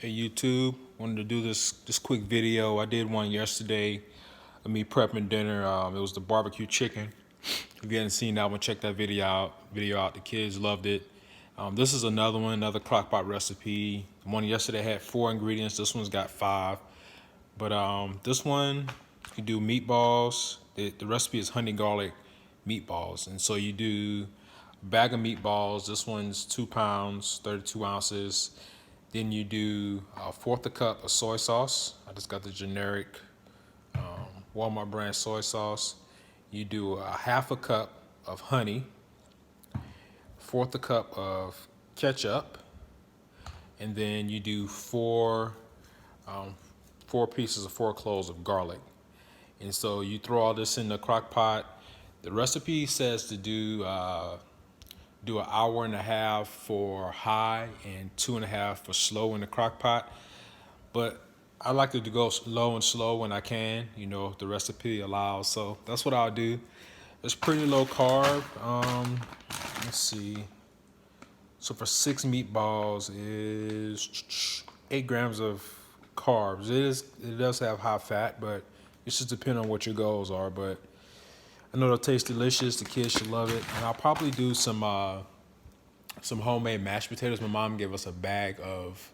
Hey YouTube, wanted to do this quick video. I did one yesterday of me prepping dinner. It was the barbecue chicken. If you hadn't seen that one, check that video out. The kids loved it. This is another one, another crock pot recipe. The one yesterday had 4 ingredients. This one's got 5. But this one, you do meatballs. The recipe is honey garlic meatballs. And so you do a bag of meatballs. This one's 2 pounds, 32 ounces. Then you do a fourth a cup of soy sauce. I just got the generic Walmart brand soy sauce. You do a half a cup of honey, fourth a cup of ketchup, and then you do 4 pieces of 4 cloves of garlic. And so you throw all this in the crock pot. The recipe says to do an hour and a half for high and 2.5 for slow in the crock pot. But I like to go low and slow when I can, if the recipe allows. So that's what I'll do. It's pretty low carb. Let's see. So for 6 meatballs is 8 grams of carbs. It does have high fat, but it's just depending on what your goals are. But I know it'll taste delicious. The kids should love it. And I'll probably do some homemade mashed potatoes. My mom gave us a bag of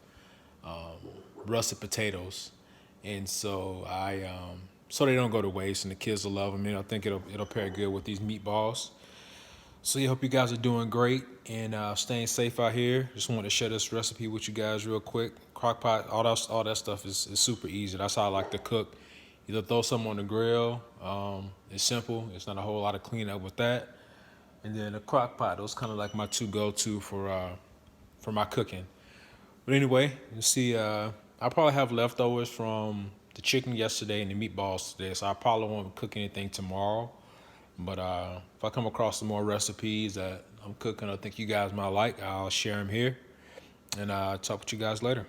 russet potatoes, and so so they don't go to waste, and the kids will love them. I think it'll pair good with these meatballs. So I hope you guys are doing great and staying safe out here. Just wanted to share this recipe with you guys real quick. Crock pot, all that stuff is super easy. That's how I like to cook. Either throw some on the grill. It's simple. It's not a whole lot of cleanup with that. And then the crock pot, those kind of like my 2 go-to for my cooking. But anyway, you see, I probably have leftovers from the chicken yesterday and the meatballs today, so I probably won't cook anything tomorrow. But if I come across some more recipes that I'm cooking I think you guys might like, I'll share them here. And talk with you guys later.